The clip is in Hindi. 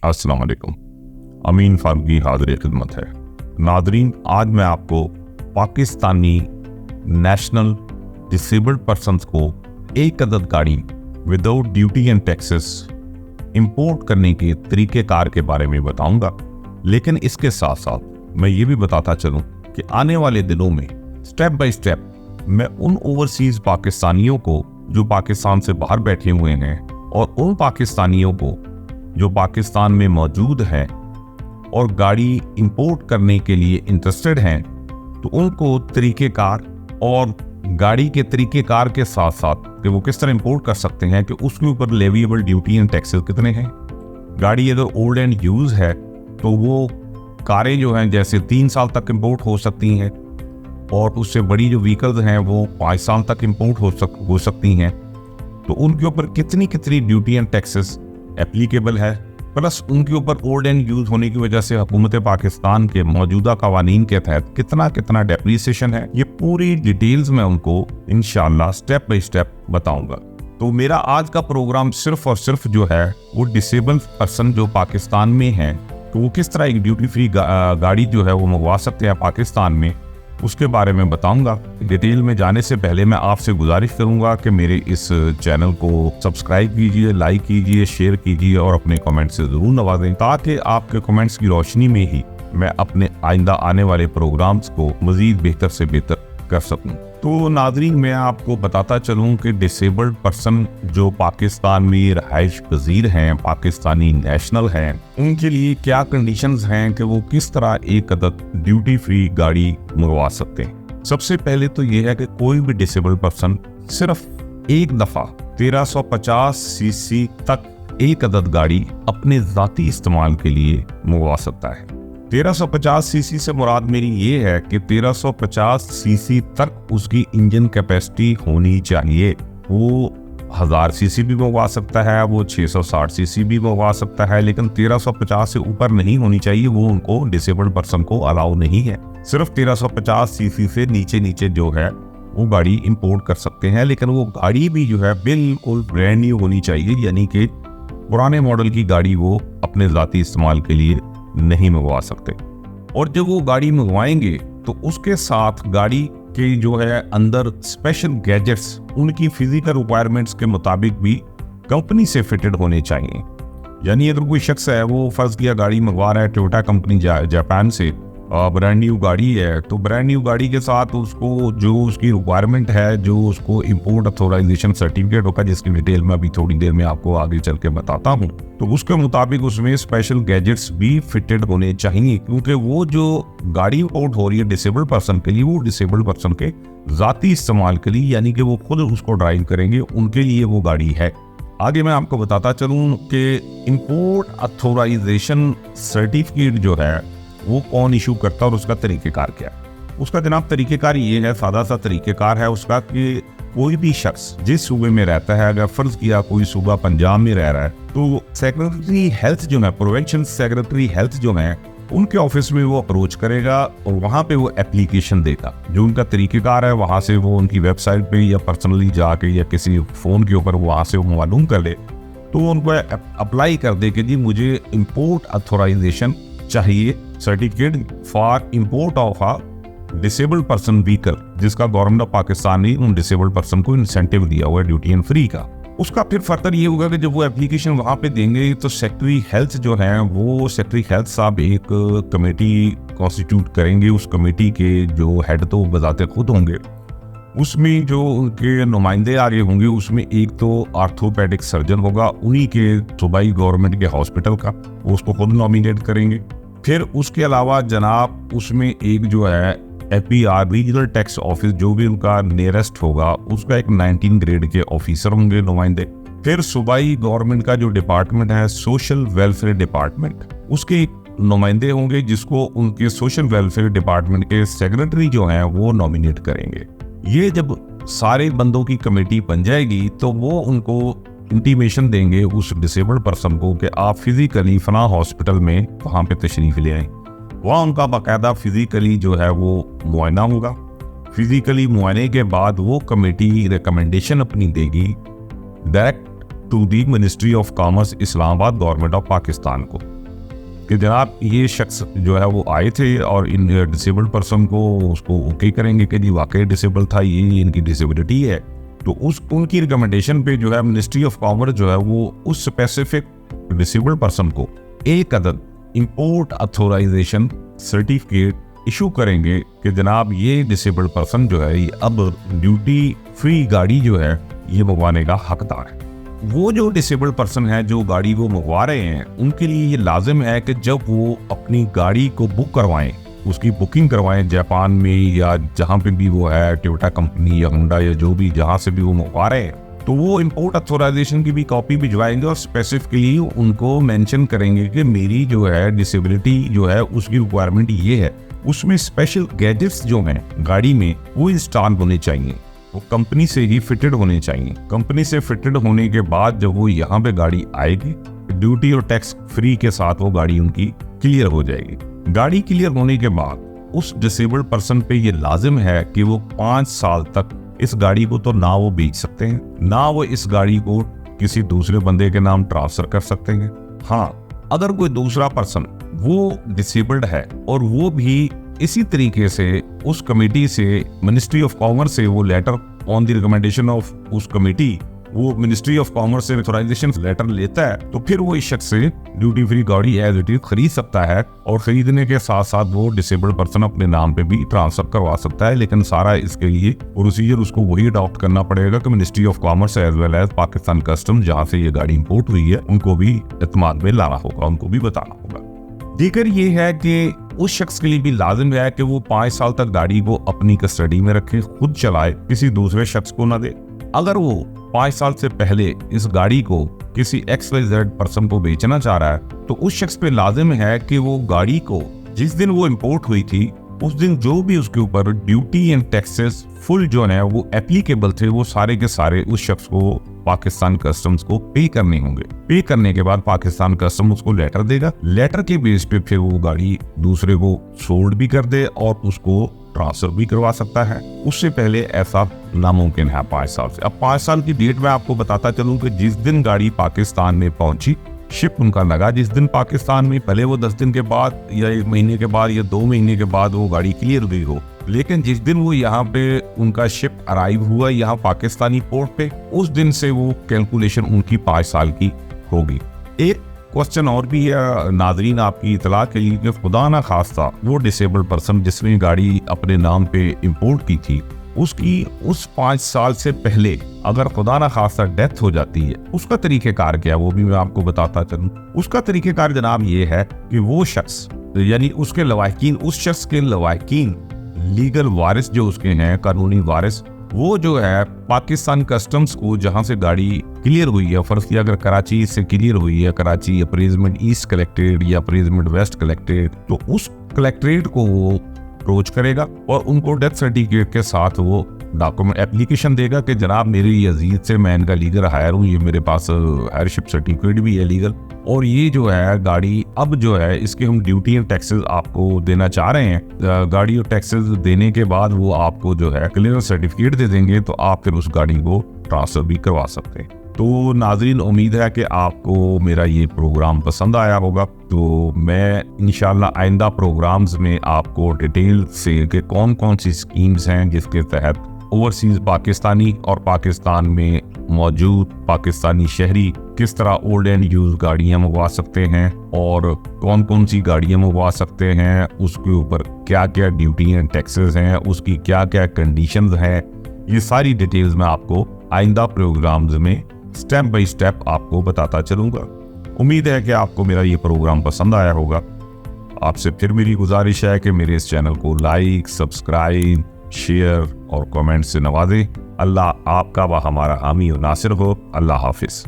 अस्सलाम वालेकुम। अमीन फारूकी हाज़िर खिदमत है। नादरीन, आज मैं आपको पाकिस्तानी नेशनल डिसेबल्ड पर्सन्स को एक अदद गाड़ी without duty and taxes import करने के तरीक़ेकार के बारे में बताऊंगा। लेकिन इसके साथ साथ मैं ये भी बताता चलूं कि आने वाले दिनों में स्टेप बाय स्टेप मैं उन ओवरसीज़ पाकिस्तानियों को जो पाकिस्तान से बाहर बैठे हुए हैं और उन पाकिस्तानियों को जो पाकिस्तान में मौजूद हैं और गाड़ी इंपोर्ट करने के लिए इंटरेस्टेड हैं, तो उनको तरीक़ेकार और गाड़ी के तरीक़ेकार के साथ साथ कि वो किस तरह इंपोर्ट कर सकते हैं, कि उसके ऊपर लेविएबल ड्यूटी एंड टैक्सेस कितने हैं। गाड़ी अगर ओल्ड एंड यूज है तो वो कारें जो हैं जैसे 3 साल तक इंपोर्ट हो सकती हैं, और उससे बड़ी जो व्हीकल्स हैं वो 5 साल तक इंपोर्ट हो सकती हैं। तो उनके ऊपर कितनी ड्यूटी एंड टैक्सेस एप्लीकेबल है, प्लस उनके ऊपर ओल्ड एंड यूज होने की वजह से हुकूमत पाकिस्तान के मौजूदा कवानीन के तहत कितना डेप्रिसिएशन है, ये पूरी डिटेल्स में उनको इंशाल्लाह स्टेप बाय स्टेप बताऊंगा। तो मेरा आज का प्रोग्राम सिर्फ और सिर्फ जो है वो डिसेबल्ड पर्सन जो पाकिस्तान में हैं, तो वो किस तरह एक ड्यूटी फ्री गाड़ी जो है वो मंगवा सकते हैं पाकिस्तान में, उसके बारे में बताऊंगा। डिटेल में जाने से पहले मैं आपसे गुजारिश करूंगा कि मेरे इस चैनल को सब्सक्राइब कीजिए, लाइक कीजिए, शेयर कीजिए और अपने कमेंट से ज़रूर नवाजें, ताकि आपके कमेंट्स की रोशनी में ही मैं अपने आइंदा आने वाले प्रोग्राम्स को मज़ीद बेहतर से बेहतर कर सकूं। तो नाज़रीन, मैं आपको बताता चलूं कि डिसेबल्ड पर्सन जो पाकिस्तान में रहाइश पजीर हैं, पाकिस्तानी नेशनल हैं, उनके लिए क्या कंडीशंस हैं कि वो किस तरह एक अदद ड्यूटी फ्री गाड़ी मंगवा सकते हैं। सबसे पहले तो ये है कि कोई भी डिसेबल्ड पर्सन सिर्फ एक दफ़ा 1350 सीसी तक एक अदद गाड़ी अपने ज़ाती इस्तेमाल के लिए मंगवा सकता है। 1350 सीसी से मुराद मेरी ये है कि 1350 सीसी तक उसकी इंजन कैपेसिटी होनी चाहिए। वो 1000 सीसी भी मंगवा सकता है, वो 660 सीसी भी मंगवा सकता है, लेकिन 1350 से ऊपर नहीं होनी चाहिए। वो उनको डिसेबल्ड पर्सन को अलाउ नहीं है। सिर्फ 1350 सीसी से नीचे जो है वो गाड़ी इंपोर्ट कर सकते हैं, लेकिन वो गाड़ी भी जो है बिल्कुल ब्रांड न्यू होनी चाहिए, यानी कि पुराने मॉडल की गाड़ी वो अपने ज़ाती इस्तेमाल के लिए नहीं मंगवा सकते। और जब वो गाड़ी मंगवाएंगे तो उसके साथ गाड़ी के जो है अंदर स्पेशल गैजेट्स उनकी फिजिकल रिक्वायरमेंट्स के मुताबिक भी कंपनी से फिटेड होने चाहिए। यानी अगर कोई शख्स है वो फर्ज किया गाड़ी मंगवा रहा है टोयोटा कंपनी जापान से, ब्रांड न्यू गाड़ी है, तो ब्रांड न्यू गाड़ी के साथ उसको जो उसकी रिक्वायरमेंट है, जो उसको इंपोर्ट अथॉराइजेशन सर्टिफिकेट होगा, जिसकी डिटेल में अभी थोड़ी देर में आपको आगे चल के बताता हूँ, तो उसके मुताबिक उसमें स्पेशल गैजेट्स भी फिटेड होने चाहिए, क्योंकि वो जो गाड़ी इंपोर्ट हो रही है डिसेबल्ड पर्सन के लिए, वो डिसेबल्ड पर्सन के ज़ाती इस्तेमाल के लिए, यानी कि वो खुद उसको ड्राइव करेंगे, उनके लिए वो गाड़ी है। आगे मैं आपको बताता चलूँ कि इंपोर्ट अथॉराइजेशन सर्टिफिकेट जो है वो कौन इशू करता है और उसका तरीक़ेकार क्या है। उसका जनाब तरीक़ेकार ये है, सादा सा तरीक़ेकार है उसका, कि कोई भी शख्स जिस सूबे में रहता है, अगर फ़र्ज़ किया कोई सूबा पंजाब में रह रहा है, तो सेक्रेटरी हेल्थ जो है, प्रोविंशियल सेक्रेटरी हेल्थ जो है, उनके ऑफिस में वो अप्रोच करेगा और वहाँ पे वो एप्लीकेशन देगा। जो उनका तरीक़ेकार है वहाँ से वो उनकी वेबसाइट पे या पर्सनली जाके या किसी फ़ोन के ऊपर वहाँ से वो मालूम कर ले, तो उनको अप्लाई कर दे कि जी मुझे इम्पोर्ट अथॉराइजेशन चाहिए, certificate for import of a disabled person vehicle, जिसका गवर्नमेंट ऑफ पाकिस्तान ने उन डिसेबल्ड पर्सन को इंसेंटिव दिया हुआ है ड्यूटी एंड फ्री का। उसका फिर फर्दर ये होगा कि जब वो एप्लीकेशन वहाँ पे देंगे तो सेक्रेटरी हेल्थ जो है वो सेक्रेटरी हेल्थ साहब एक कमेटी कॉन्स्टिट्यूट करेंगे। उस कमेटी के जो हेड तो बजाते खुद होंगे, उसमें जो उनके नुमाइंदे आगे होंगे, उसमें एक तो आर्थोपेडिक सर्जन होगा उन्हीं के सूबाई गवर्नमेंट के हॉस्पिटल का, वो उसको खुद नॉमिनेट करेंगे। फिर उसके अलावा जनाब उसमें एक जो है APR रीजनल टैक्स ऑफिस, जो भी उनका नियरेस्ट होगा, उसका एक 19 ग्रेड के ऑफिसर होंगे नुमाइंदे। फिर सूबाई गवर्नमेंट का जो डिपार्टमेंट है सोशल वेलफेयर डिपार्टमेंट, उसके नुमाइंदे होंगे जिसको उनके सोशल वेलफेयर डिपार्टमेंट के सेक्रेटरी जो हैं वो नॉमिनेट करेंगे। ये जब सारे बंदों की कमेटी बन जाएगी तो वो उनको इंटीमेशन देंगे उस डिसेबल्ड पर्सन को कि आप फिजिकली फना हॉस्पिटल में वहाँ पे तशरीफ ले आएं। वहाँ उनका बाकायदा फिजिकली जो है वो मुआयना होगा। फिजिकली मुआयने के बाद वो कमेटी रिकमेंडेशन अपनी देगी, direct to the ministry of commerce Islamabad government of Pakistan को कि जनाब ये शख्स जो है वो आए थे और इन डिसेबल्ड पर्सन को उसको ओके करेंगे कि जी वाकई डिसेबल था, ये इनकी डिसेबिलिटी है। तो उनकी रिकमेंडेशन पे जो है मिनिस्ट्री ऑफ कॉमर्स जो है वो उस स्पेसिफिक डिसेबल्ड पर्सन को एक अदद इंपोर्ट अथोराइजेशन सर्टिफिकेट इशू करेंगे कि जनाब ये डिसेबल्ड पर्सन जो है ये अब ड्यूटी फ्री गाड़ी जो है ये मंगवाने का हकदार है। वो जो डिसेबल्ड पर्सन है जो गाड़ी को मंगवा रहे हैं उनके लिए ये लाजिम है कि जब वो अपनी गाड़ी को बुक करवाएं, उसकी बुकिंग करवाएं जापान में या जहाँ पे भी वो है, टोयोटा कंपनी या होंडा या जो भी जहाँ से भी वो मंगवा रहे हैं, तो वो इंपोर्ट अथोराइजेशन की भी कॉपी भिजवाएंगे और स्पेसिफिकली उनको मेंशन करेंगे कि मेरी जो है डिसेबिलिटी जो है उसकी रिक्वायरमेंट ये है। उसमें स्पेशल गैजेट्स जो हैं गाड़ी में वो इंस्टॉल होने चाहिए, वो कंपनी से ही फिटेड होने चाहिए। कंपनी से फिटेड होने के बाद जब वो यहाँ पे गाड़ी आएगी ड्यूटी और टैक्स फ्री के साथ वो गाड़ी उनकी क्लियर हो जाएगी। गाड़ी क्लियर होने के बाद उस डिसेबल्ड पर्सन पे ये लाजिम है कि वो 5 साल तक इस गाड़ी को तो ना वो बेच सकते हैं, ना वो इस गाड़ी को किसी दूसरे बंदे के नाम ट्रांसफर कर सकते हैं। हाँ, अगर कोई दूसरा पर्सन वो डिसेबल्ड है और वो भी इसी तरीके से उस कमेटी से मिनिस्ट्री ऑफ कॉमर्स से वो later on the recommendation of उस कमेटी वो मिनिस्ट्री ऑफ कॉमर्स से ऑथराइजेशन लेटर लेता है, तो फिर वो इस शख्स से ड्यूटी फ्री गाड़ी एज इट इज खरीद सकता है और खरीदने के साथ साथ वो डिसेबल्ड पर्सन अपने नाम पे भी ट्रांसफर करवा सकता है। लेकिन सारा इसके लिए प्रोसीजर उसको वही अडॉप्ट करना पड़ेगा कि ministry of commerce as well as Pakistan custom जहाँ से ये गाड़ी इंपोर्ट हुई है उनको भी एतमाद में लाना होगा, उनको भी बताना होगा। दीगर ये है कि उस शख्स के लिए भी लाजिम है कि वो 5 साल तक गाड़ी को अपनी कस्टडी में रखे, खुद चलाए, किसी दूसरे शख्स को ना दे। अगर वो 5 साल से पहले इस गाड़ी को किसी XYZ पर्सन को बेचना चाह रहा है तो उस शख्स पे लाजिम है कि वो गाड़ी को जिस दिन वो इंपोर्ट हुई थी उस दिन जो भी उसके ऊपर ड्यूटी एंड टैक्सेस फुल जो है वो एप्लीकेबल थे वो सारे के सारे उस शख्स को पाकिस्तान कस्टम्स को पे करने होंगे। पे करने के बाद पाकिस्तान कस्टम उसको लेटर देगा, लेटर के बेस पे फिर वो गाड़ी दूसरे को सोल्ड भी कर दे और उसको ट्रांसफर भी करवा सकता है। उससे पहले ऐसा नामुमकिन है 5 साल से। अब 5 साल की डेट में आपको बताता चलूं कि जिस दिन गाड़ी पाकिस्तान में पहुंची, शिप उनका लगा जिस दिन पाकिस्तान में, भले वो 10 दिन के बाद या 1 महीने के बाद या 2 महीने के बाद वो गाड़ी क्लियर हुई हो, लेकिन जिस दिन वो यहाँ पे उनका शिप अराइव हुआ यहाँ पाकिस्तानी पोर्ट पे, उस दिन से वो कैलकुलेशन उनकी 5 साल की होगी। एक क्वेश्चन और भी है नाजरीन आपकी इतला के लिए कि खुदा ना खास्ता वो डिसेबल्ड पर्सन जिसने गाड़ी अपने नाम पे इंपोर्ट की थी उसकी उस 5 साल से पहले अगर खुदा ना खास्ता डेथ हो जाती है, उसका तरीक़ेकार क्या है वो भी मैं आपको बताता चलूं। उसका तरीक़ेकार जनाब ये है कि वो शख्स यानी उसके लवाहिकीन, उस शख्स के लवाहिकीन लीगल वारिस जो उसके हैं, कानूनी वारिस, वो जो है पाकिस्तान कस्टम्स को जहां से गाड़ी क्लियर हुई है, फर्ज किया अगर कराची से क्लियर हुई है, कराची अप्रेजमेंट ईस्ट कलेक्टेड या अप्रेजमेंट वेस्ट कलेक्टेड, तो उस कलेक्ट्रेट को वो अप्रोच करेगा और उनको डेथ सर्टिफिकेट के साथ वो डॉक्यूमेंट एप्लीकेशन देगा कि जनाब मेरी अजीज से मैं इनका लीगल हायर हूँ, ये मेरे पास हायरशिप सर्टिफिकेट भी है लीगल, और ये जो है गाड़ी अब जो है इसके हम ड्यूटी एंड टैक्सेस आपको देना चाह रहे हैं। गाड़ी और टैक्सेस देने के बाद वो आपको जो है क्लियरेंस सर्टिफिकेट दे देंगे तो आप फिर उस गाड़ी को ट्रांसफर भी करवा सकते हैं। तो नाज़रीन उम्मीद है कि आपको मेरा ये प्रोग्राम पसंद आया होगा। तो मैं इंशाल्लाह आइंदा प्रोग्राम्स में आपको डिटेल से कि कौन कौन सी स्कीम्स हैं जिसके तहत ओवरसीज पाकिस्तानी और पाकिस्तान में मौजूद पाकिस्तानी शहरी किस तरह ओल्ड एंड यूज गाड़ियां मंगवा सकते हैं और कौन कौन सी गाड़ियां मंगवा सकते हैं, उसके ऊपर क्या क्या ड्यूटी एंड टैक्सेस हैं, उसकी क्या क्या कंडीशंस हैं, ये सारी डिटेल्स मैं आपको आइंदा प्रोग्राम्स में स्टेप बाय स्टेप आपको बताता चलूंगा। उम्मीद है कि आपको मेरा ये प्रोग्राम पसंद आया होगा। आपसे फिर मेरी गुजारिश है कि मेरे इस चैनल को लाइक, सब्सक्राइब, शेयर और कमेंट से नवाजें। अल्लाह आपका व हमारा हामी और नासिर हो। अल्लाह हाफिज।